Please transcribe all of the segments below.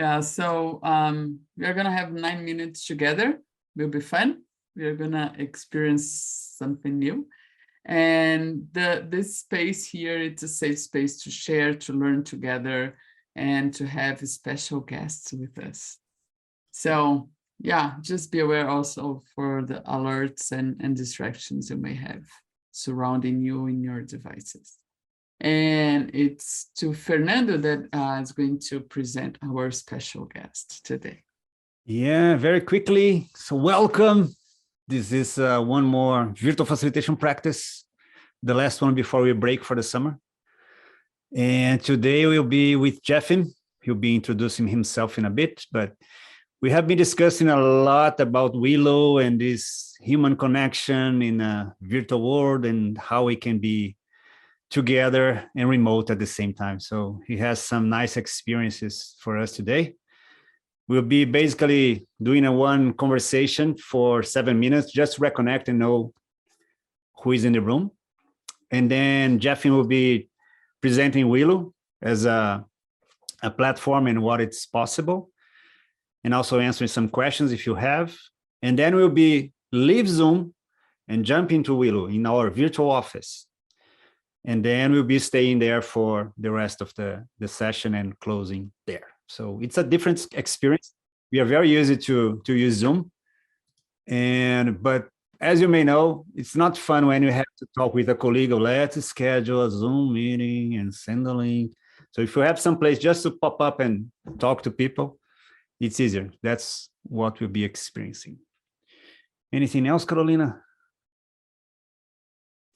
Yeah, so we're gonna have 9 minutes together. Will be fun. We're gonna experience something new. And this space here, it's a safe space to share, to learn together, and to have special guests with us. So yeah, just be aware also for the alerts and distractions you may have surrounding you in your devices. And it's to Fernando that is going to present our special guest today. Yeah, very quickly. So welcome. This is one more virtual facilitation practice, the last one before we break for the summer. And today we'll be with Jefim. He'll be introducing himself in a bit, but we have been discussing a lot about Welo and this human connection in a virtual world and how we can be together and remote at the same time. So he has some nice experiences for us today. We'll be basically doing a one conversation for 7 minutes, just to reconnect and know who is in the room. And then Jefim will be presenting Welo as a platform and what it's possible, and also answering some questions if you have. And then we'll be leave Zoom and jump into Welo in our virtual office. And then we'll be staying there for the rest of the session and closing there. So it's a different experience. We are very used to use Zoom. But as you may know, it's not fun when you have to talk with a colleague, let's schedule a Zoom meeting and send a link. So if you have some place just to pop up and talk to people, it's easier. That's what we'll be experiencing. Anything else, Carolina?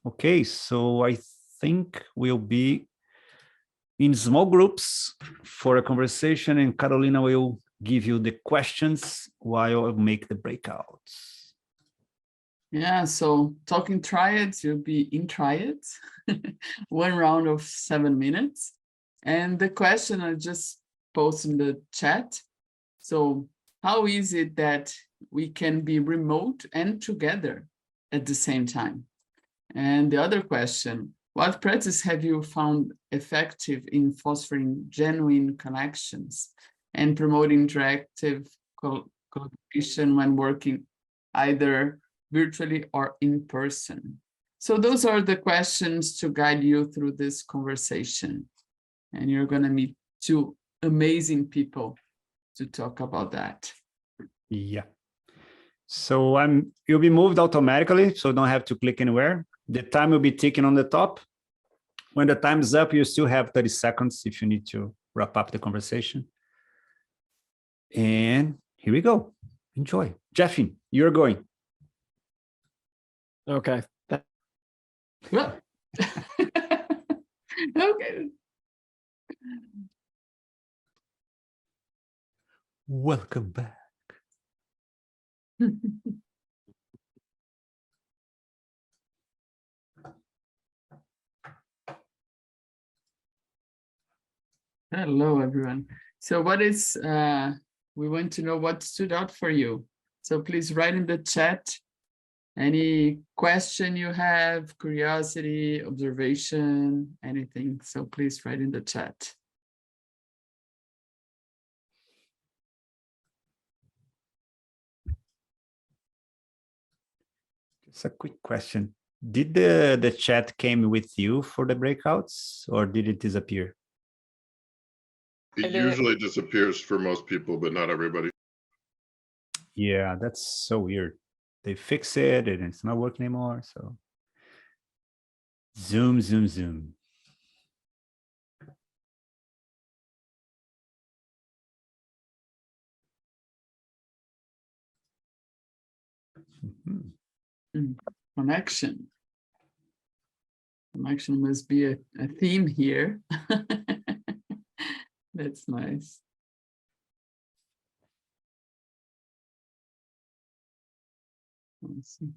Okay, so I think we'll be in small groups for a conversation, and Carolina will give you the questions while I make the breakouts. Yeah, so talking triads, you'll be in triads, 1 round of 7 minutes. And the question I just posted in the chat. So how is it that we can be remote and together at the same time? And the other question, what practice have you found effective in fostering genuine connections and promoting interactive collaboration when working either virtually or in person? So those are the questions to guide you through this conversation. And you're going to meet 2 amazing people to talk about that. Yeah. So you'll be moved automatically, so don't have to click anywhere. The time will be ticking on the top. When the time is up, you still have 30 seconds if you need to wrap up the conversation. And here we go. Enjoy. Jefim, you're going. Okay. Well, okay. Welcome back. Hello, everyone. So we want to know what stood out for you. So please write in the chat any question you have, curiosity, observation, anything. So please write in the chat. Just a quick question. Did the chat came with you for the breakouts, or did it disappear? It usually disappears for most people, but not everybody. Yeah, that's so weird. They fix it and it's not working anymore. So zoom, zoom, zoom. Mm-hmm. Connection. Connection must be a theme here. That's nice. Let's see.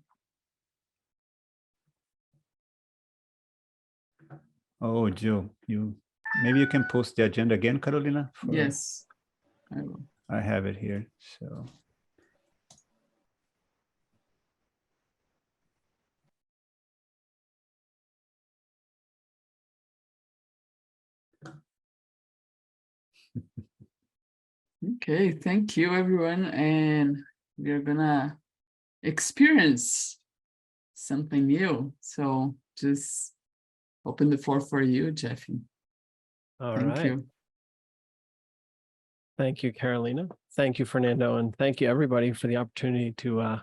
Oh, Jill, maybe you can post the agenda again, Carolina? Yes, I will. I have it here, so. Okay, thank you everyone. And we're gonna experience something new. So just open the floor for you, Jeffy. All Thank right. you. Thank you, Carolina. Thank you, Fernando. And thank you, everybody, for the opportunity to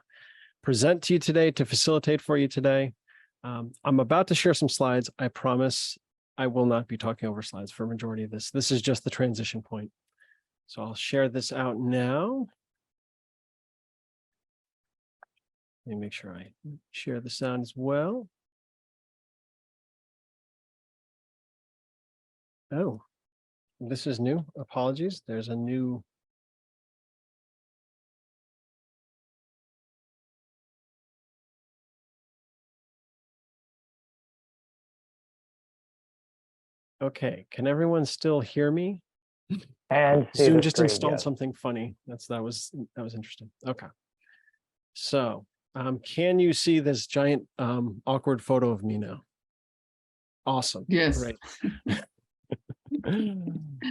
present to you today, to facilitate for you today. I'm about to share some slides. I promise I will not be talking over slides for a majority of this. This is just the transition point. So I'll share this out now. Let me make sure I share the sound as well. Oh, this is new. Apologies. There's a new. Okay, can everyone still hear me? And see Zoom the just screen, installed yes. something funny. That was interesting. Okay. So can you see this giant awkward photo of me now? Awesome. Yes. Great.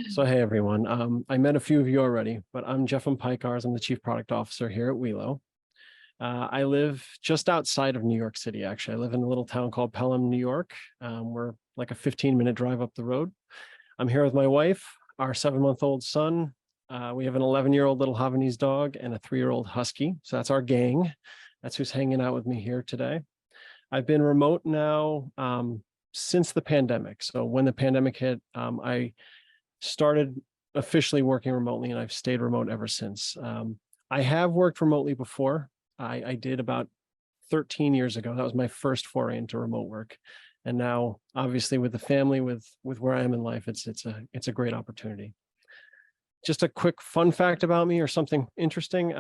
So hey everyone. I met a few of you already, but I'm Jefim Piekarz. I'm the Chief Product Officer here at Welo. I live just outside of New York City, actually. I live in a little town called Pelham, New York. We're like a 15-minute drive up the road. I'm here with my wife, our 7-month-old son. We have an 11-year-old little Havanese dog and a 3-year-old husky. So that's our gang. That's who's hanging out with me here today. I've been remote now since the pandemic. So when the pandemic hit, I started officially working remotely, and I've stayed remote ever since. I have worked remotely before. I did about 13 years ago. That was my first foray into remote work. And now, obviously, with the family, with where I am in life, it's a great opportunity. Just a quick fun fact about me, or something interesting.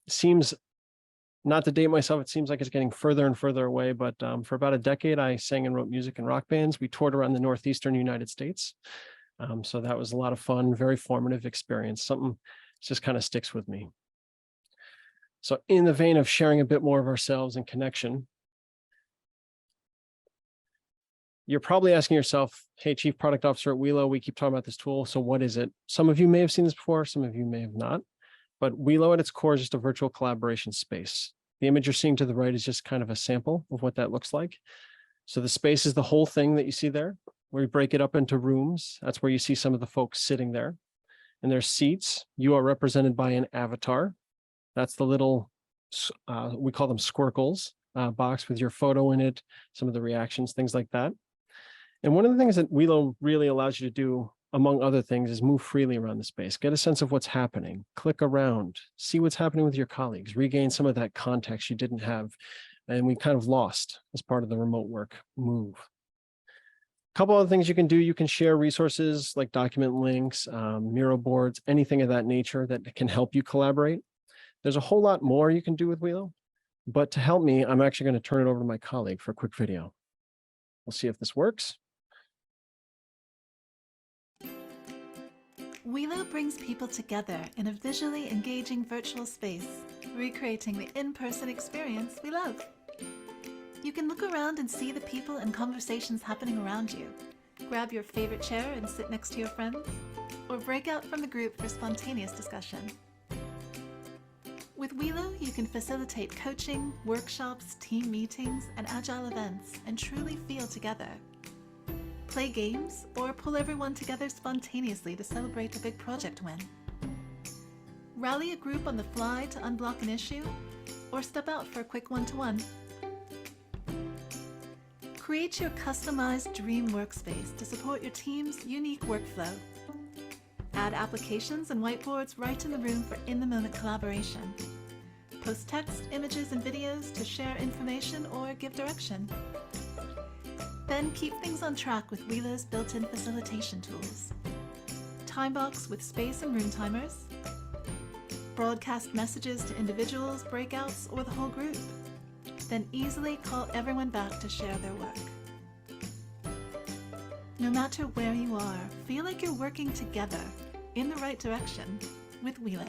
Seems, not to date myself, it seems like it's getting further and further away, but for about a decade, I sang and wrote music in rock bands. We toured around the Northeastern United States. So that was a lot of fun, very formative experience, something just kind of sticks with me. So in the vein of sharing a bit more of ourselves and connection, you're probably asking yourself, hey, Chief Product Officer at Welo, we keep talking about this tool. So what is it? Some of you may have seen this before, some of you may have not, but Welo at its core is just a virtual collaboration space. The image you're seeing to the right is just kind of a sample of what that looks like. So the space is the whole thing that you see there. We break it up into rooms. That's where you see some of the folks sitting there. And there's seats. You are represented by an avatar. That's the little, we call them squircles, box with your photo in it, some of the reactions, things like that. And one of the things that Welo really allows you to do, among other things, is move freely around the space, get a sense of what's happening, click around, see what's happening with your colleagues, regain some of that context you didn't have, and we kind of lost as part of the remote work move. A couple other things you can do. You can share resources like document links, Miro boards, anything of that nature that can help you collaborate. There's a whole lot more you can do with Welo, but to help me, I'm actually going to turn it over to my colleague for a quick video. We'll see if this works. Welo brings people together in a visually engaging virtual space, recreating the in-person experience we love. You can look around and see the people and conversations happening around you. Grab your favorite chair and sit next to your friends, or break out from the group for spontaneous discussion. With Welo, you can facilitate coaching, workshops, team meetings, and agile events, and truly feel together. Play games, or pull everyone together spontaneously to celebrate a big project win. Rally a group on the fly to unblock an issue, or step out for a quick one-to-one. Create your customized dream workspace to support your team's unique workflow. Add applications and whiteboards right in the room for in-the-moment collaboration. Post text, images, and videos to share information or give direction. Then keep things on track with Welo's built-in facilitation tools. Timebox with space and room timers. Broadcast messages to individuals, breakouts, or the whole group. Then easily call everyone back to share their work. No matter where you are, feel like you're working together in the right direction with Welo.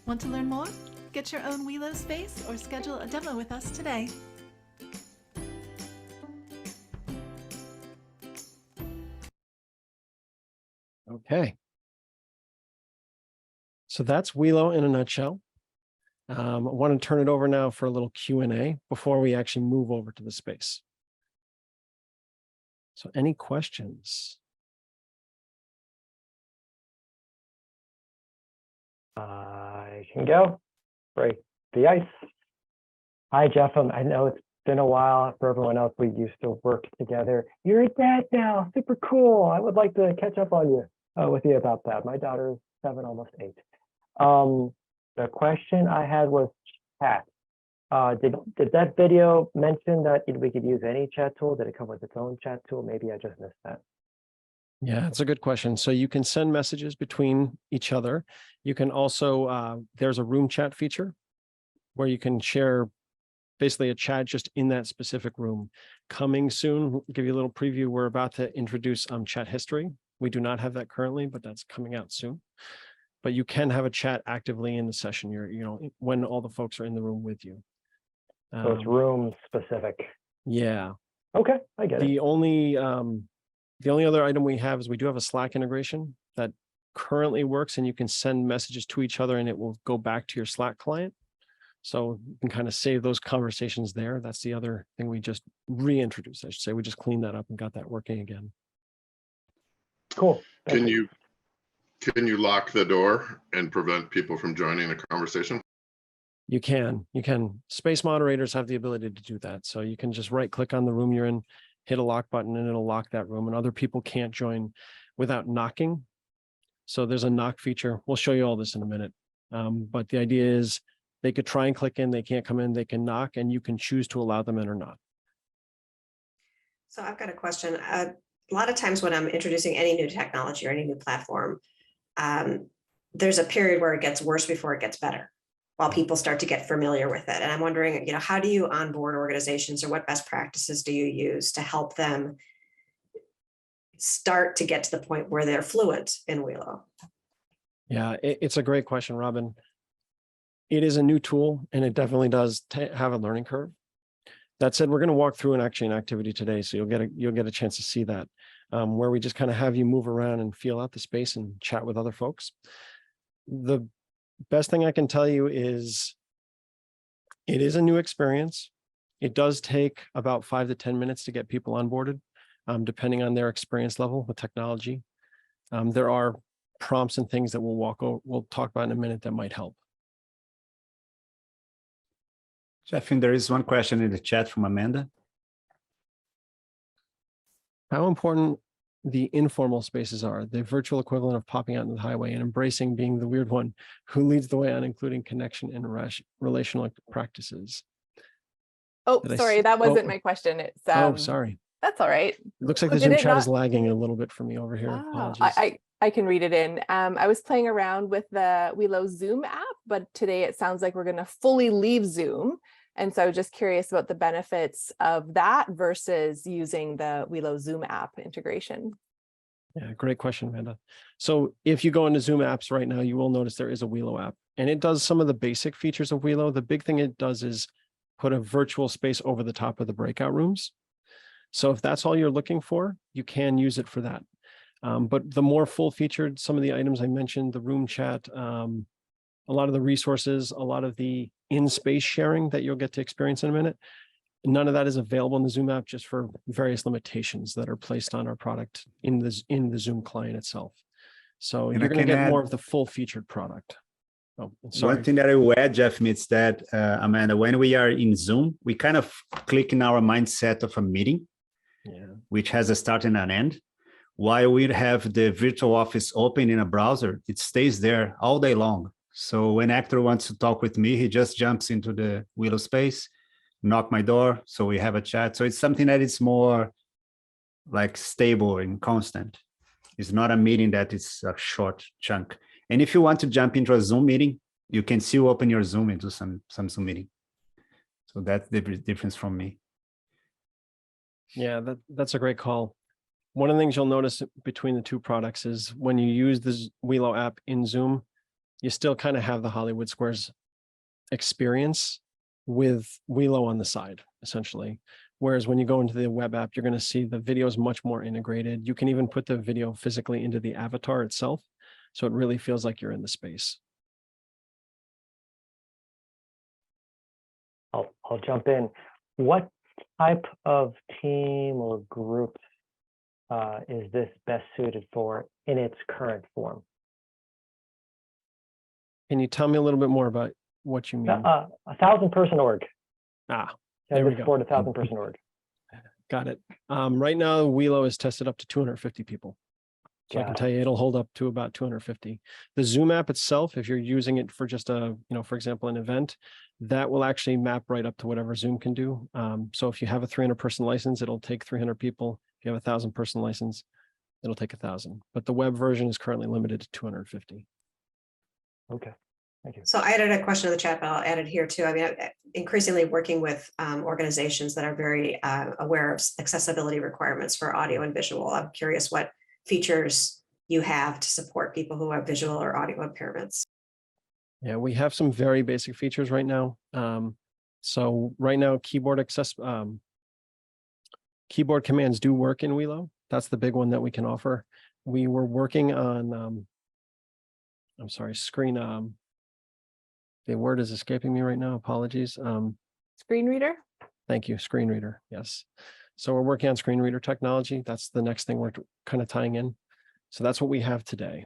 Want to learn more? Get your own Welo space or schedule a demo with us today. Okay. So that's Welo in a nutshell. I want to turn it over now for a little Q&A before we actually move over to the space. So any questions? I can go. Break the ice. Hi, Jefim. I know it's been a while. For everyone else, we used to work together. You're a dad now. Super cool. I would like to catch up on you with you about that. My daughter is 7, almost 8. The question I had was chat. Did that video mention that we could use any chat tool? Did it come with its own chat tool? Maybe I just missed that. Yeah, it's a good question. So you can send messages between each other. You can also, there's a room chat feature where you can share basically a chat just in that specific room. Coming soon, we'll give you a little preview. We're about to introduce chat history. We do not have that currently, but that's coming out soon. But you can have a chat actively in the session. When all the folks are in the room with you. So it's room specific. Yeah. Okay, I get it. The only other item we have is we do have a Slack integration that currently works, and you can send messages to each other and it will go back to your Slack client. So you can kind of save those conversations there. That's the other thing we just reintroduced, I should say. We just cleaned that up and got that working again. Cool. Can you lock the door and prevent people from joining the conversation? You can. Space moderators have the ability to do that. So you can just right click on the room you're in, hit a lock button, and it'll lock that room, and other people can't join without knocking. So there's a knock feature. We'll show you all this in a minute. But the idea is they could try and click in, they can't come in, they can knock, and you can choose to allow them in or not. So I've got a question. A lot of times when I'm introducing any new technology or any new platform, there's a period where it gets worse before it gets better, while people start to get familiar with it. And I'm wondering, how do you onboard organizations, or what best practices do you use to help them start to get to the point where they're fluent in Welo? Yeah, it's a great question, Robin. It is a new tool, and it definitely does have a learning curve. That said, we're going to walk through an activity today, so you'll get a chance to see that, where we just kind of have you move around and feel out the space and chat with other folks. The best thing I can tell you is it is a new experience. It does take about 5 to 10 minutes to get people onboarded, depending on their experience level with technology. There are prompts and things that we'll talk about in a minute that might help. Jeff, there is one question in the chat from Amanda. How important the informal spaces are, the virtual equivalent of popping out into the highway and embracing being the weird one who leads the way on including connection and relational practices. Oh, sorry, that wasn't my question. It's oh, sorry. That's all right. It looks like the Zoom chat is lagging a little bit for me over here. Oh, I can read it in. I was playing around with the Welo Zoom app, but today it sounds like we're going to fully leave Zoom. And so I was just curious about the benefits of that versus using the Welo Zoom app integration. Yeah, great question, Amanda. So if you go into Zoom apps right now, you will notice there is a Welo app, and it does some of the basic features of Welo. The big thing it does is put a virtual space over the top of the breakout rooms. So if that's all you're looking for, you can use it for that. But the more full featured, some of the items I mentioned, the room chat, a lot of the resources, a lot of the in-space sharing that you'll get to experience in a minute, none of that is available in the Zoom app, just for various limitations that are placed on our product in the Zoom client itself. So you're going to get more of the full featured product. Oh, sorry. One thing that I will add, Jeff, is that, Amanda, when we are in Zoom, we kind of click in our mindset of a meeting, which has a start and an end. While we have the virtual office open in a browser, it stays there all day long. So when actor wants to talk with me, he just jumps into the Welo space, knock my door, so we have a chat. So it's something that is more like stable and constant. It's not a meeting that is a short chunk. And if you want to jump into a Zoom meeting, you can still open your Zoom and do some Zoom meeting. So that's the difference from me. Yeah, that's a great call. One of the things you'll notice between the two products is when you use the Welo app in Zoom, you still kind of have the Hollywood Squares experience with Welo on the side, essentially. Whereas when you go into the web app, you're going to see the video is much more integrated. You can even put the video physically into the avatar itself. So it really feels like you're in the space. I'll jump in. What type of team or group is this best suited for in its current form? Can you tell me a little bit more about what you mean? 1,000-person org. There we This go. for 1,000-person org. Got it. Right now, Welo is tested up to 250 people. So I can tell you it'll hold up to about 250. The Zoom app itself, if you're using it for just a, for example, an event, that will actually map right up to whatever Zoom can do. So if you have a 300-person license, it'll take 300 people. If you have a 1,000-person license, it'll take 1,000. But the web version is currently limited to 250. Okay, thank you. So I added a question in the chat, but I'll add it here too. I mean, increasingly working with organizations that are very aware of accessibility requirements for audio and visual. I'm curious what features you have to support people who have visual or audio impairments. Yeah, we have some very basic features right now. So right now, keyboard commands do work in Welo. That's the big one that we can offer. We were working on, I'm sorry, screen, the word is escaping me right now, apologies. Screen reader? Thank you, screen reader, yes. So we're working on screen reader technology. That's the next thing we're kind of tying in. So that's what we have today.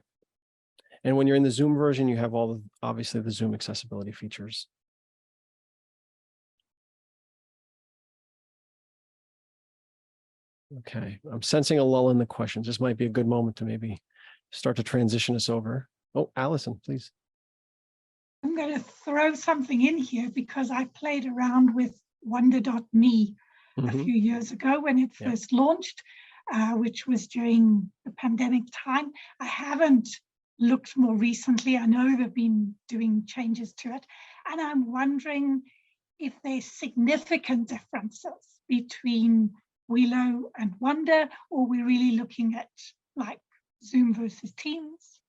And when you're in the Zoom version, you have all the, obviously the Zoom accessibility features. Okay, I'm sensing a lull in the questions. This might be a good moment to maybe start to transition us over. Oh, Allison, please. I'm going to throw something in here because I played around with Wonder.me a few years ago when it first launched, which was during the pandemic time. I haven't looked more recently. I know they've been doing changes to it. And I'm wondering if there's significant differences between Welo and Wonder, or we're really looking at like Zoom versus Teams,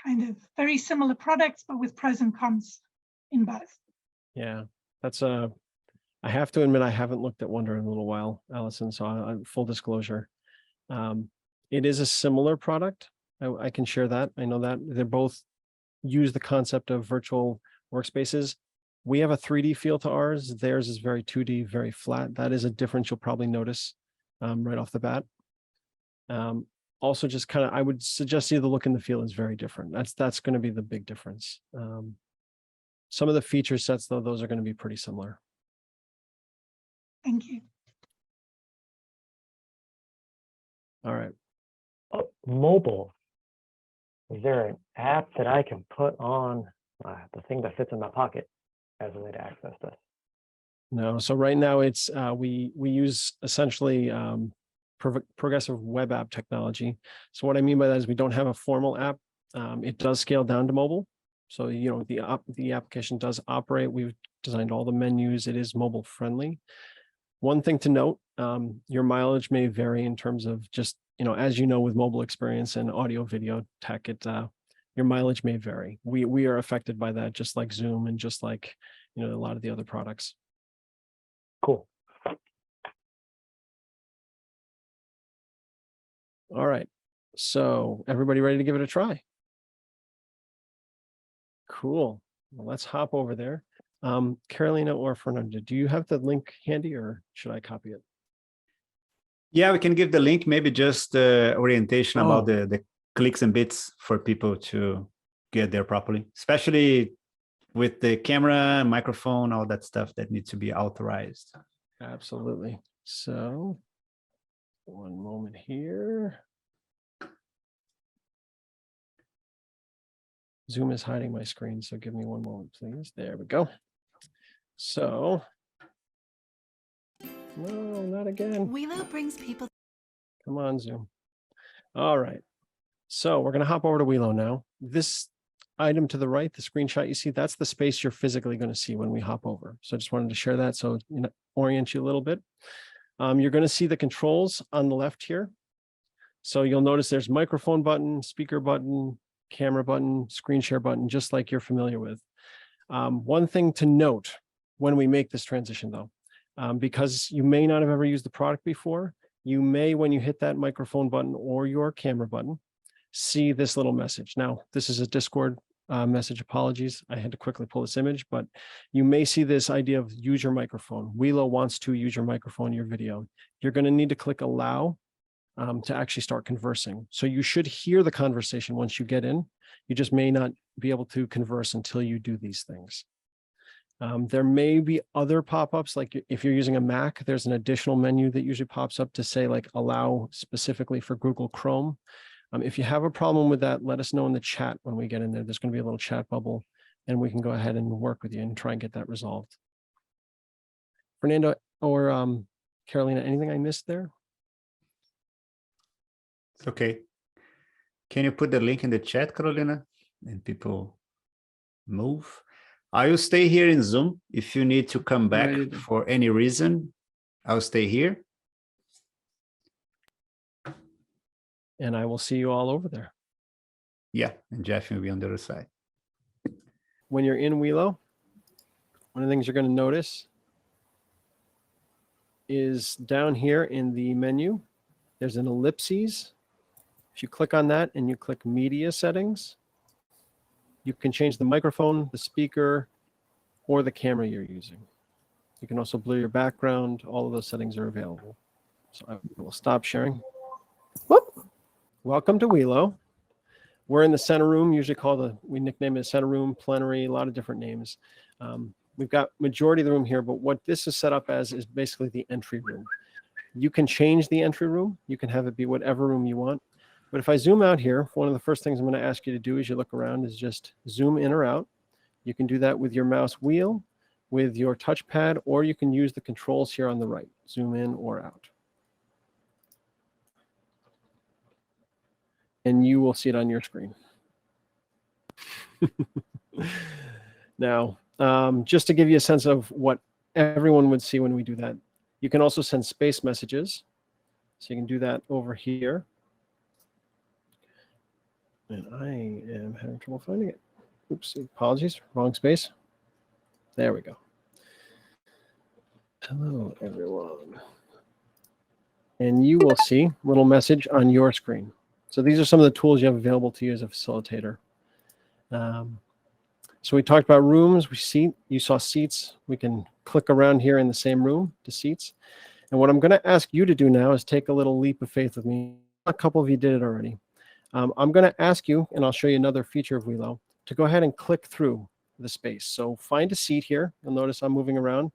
kind of very similar products, but with pros and cons in both. Yeah, that's I have to admit, I haven't looked at Wonder in a little while, Allison, so full disclosure. It is a similar product. I can share that. I know that they both use the concept of virtual workspaces. We have a 3D feel to ours. Theirs is very 2D, very flat. That is a difference you'll probably notice right off the bat. Also, just kind of, I would suggest the look and the feel is very different. That's going to be the big difference. Some of the feature sets, though, those are going to be pretty similar. Thank you. All right. Oh, mobile. Is there an app that I can put on the thing that fits in my pocket as a way to access this? No. So right now it's we use essentially progressive web app technology. So what I mean by that is we don't have a formal app. It does scale down to mobile. So the application does operate. We've designed all the menus. It is mobile friendly. One thing to note, your mileage may vary in terms of just, as you know, with mobile experience and audio video tech, your mileage may vary. We are affected by that, just like Zoom and just like, a lot of the other products. Cool. All right. So everybody ready to give it a try? Cool. Well, let's hop over there. Carolina or Fernando, do you have the link handy or should I copy it? Yeah, we can give the link, maybe just orientation about the clicks and bits for people to get there properly, especially with the camera, microphone, all that stuff that needs to be authorized. Absolutely. So one moment here. Zoom is hiding my screen, so give me one moment, please. There we go. So, no, not again. Welo brings people. Come on, Zoom. All right. So we're going to hop over to Welo now. This item to the right, the screenshot you see, that's the space you're physically going to see when we hop over. So I just wanted to share that so orient you a little bit. You're going to see the controls on the left here. So you'll notice there's microphone button, speaker button, camera button, screen share button, just like you're familiar with. One thing to note when we make this transition though, because you may not have ever used the product before, you may, when you hit that microphone button or your camera button, see this little message. Now, this is a Discord message. Apologies, I had to quickly pull this image, but you may see this idea of use your microphone. Welo wants to use your microphone in your video. You're going to need to click allow to actually start conversing. So you should hear the conversation once you get in. You just may not be able to converse until you do these things. There may be other pop-ups, like if you're using a Mac, there's an additional menu that usually pops up to say like allow specifically for Google Chrome. If you have a problem with that, let us know in the chat when we get in there. There's going to be a little chat bubble and we can go ahead and work with you and try and get that resolved. Fernando or Carolina, anything I missed there? It's okay. Can you put the link in the chat, Carolina? And people move. I will stay here in Zoom. If you need to come back for any reason, I'll stay here. And I will see you all over there. Yeah, and Jeff will be on the other side. When you're in Welo, one of the things you're going to notice is down here in the menu, there's an ellipses. If you click on that and you click media settings, you can change the microphone, the speaker, or the camera you're using. You can also blur your background. All of those settings are available. So I will stop sharing. Whoop. Welcome to Welo. We're in the center room, usually we nickname it center room, plenary, a lot of different names. We've got majority of the room here, but what this is set up as is basically the entry room. You can change the entry room. You can have it be whatever room you want. But if I zoom out here, one of the first things I'm going to ask you to do as you look around is just zoom in or out. You can do that with your mouse wheel, with your touchpad, or you can use the controls here on the right, zoom in or out. And you will see it on your screen. Now, just to give you a sense of what everyone would see when we do that, you can also send space messages. So you can do that over here. And I am having trouble finding it. Oops, apologies, wrong space. There we go. Hello, everyone. And you will see a little message on your screen. So these are some of the tools you have available to you as a facilitator. So we talked about rooms. You saw seats. We can click around here in the same room to seats. And what I'm going to ask you to do now is take a little leap of faith with me. A couple of you did it already. I'm going to ask you, and I'll show you another feature of Welo, to go ahead and click through the space. So find a seat here. You'll notice I'm moving around.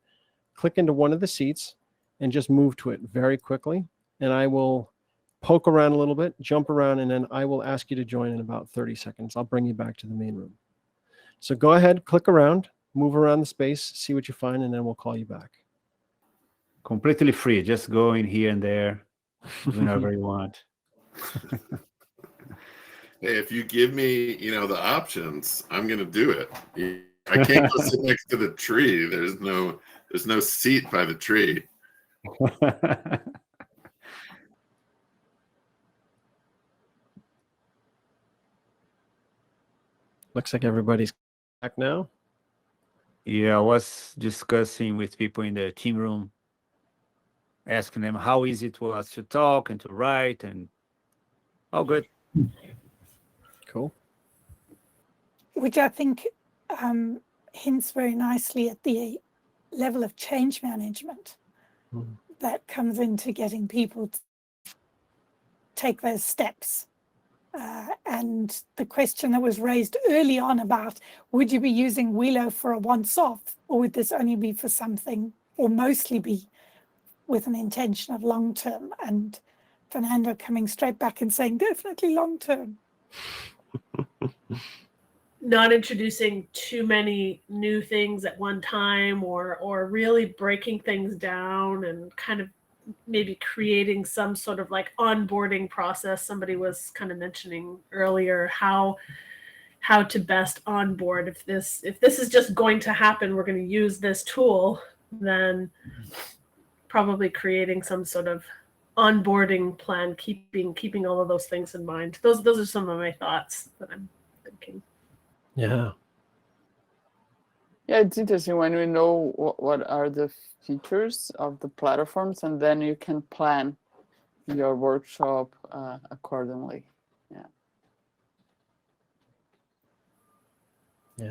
Click into one of the seats and just move to it very quickly. And I will poke around a little bit, jump around, and then I will ask you to join in about 30 seconds. I'll bring you back to the main room. So go ahead, click around, move around the space, see what you find, and then we'll call you back. Completely free. Just go in here and there, whenever you want. Hey, if you give me, the options, I'm going to do it. I can't go sit next to the tree. There's no seat by the tree. Looks like everybody's back now. Yeah, I was discussing with people in the team room, asking them how easy it was to talk and to write, and all good. Cool. Which I think hints very nicely at the level of change management that comes into getting people to take those steps. And the question that was raised early on about, would you be using Welo for a once-off, or would this only be for something, or mostly be with an intention of long-term? And Fernando coming straight back and saying, definitely long-term. Not introducing too many new things at one time, or really breaking things down and kind of maybe creating some sort of like onboarding process. Somebody was kind of mentioning earlier how to best onboard. If this is just going to happen, we're going to use this tool, then probably creating some sort of onboarding plan, keeping all of those things in mind. Those are some of my thoughts that I'm thinking. Yeah. Yeah, it's interesting when we know what are the features of the platforms, and then you can plan your workshop accordingly. Yeah.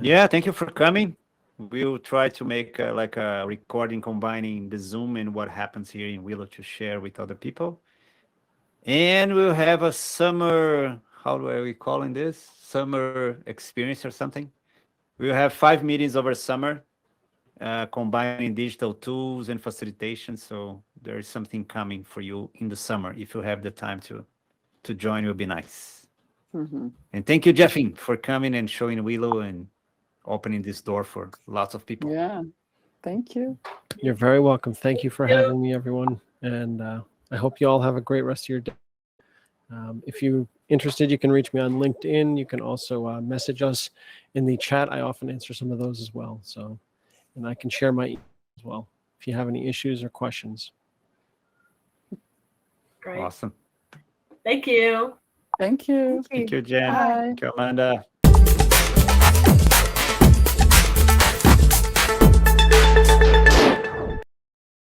Yeah, thank you for coming. We'll try to make like a recording combining the Zoom and what happens here in Willow to share with other people. And we'll have a summer, how do we calling this? Summer experience or something. We'll have 5 meetings over summer, combining digital tools and facilitation. So there is something coming for you in the summer. If you have the time to join, it will be nice. And thank you, Jefim, for coming and showing Willow and opening this door for lots of people. Yeah, thank you. You're very welcome. Thank you for having me, everyone. And I hope you all have a great rest of your day. If you're interested, you can reach me on LinkedIn. You can also message us in the chat. I often answer some of those as well. So, and I can share my email as well if you have any issues or questions. Great. Awesome. Thank you. Thank you. Thank you, Jen. Bye. Thank you, Amanda.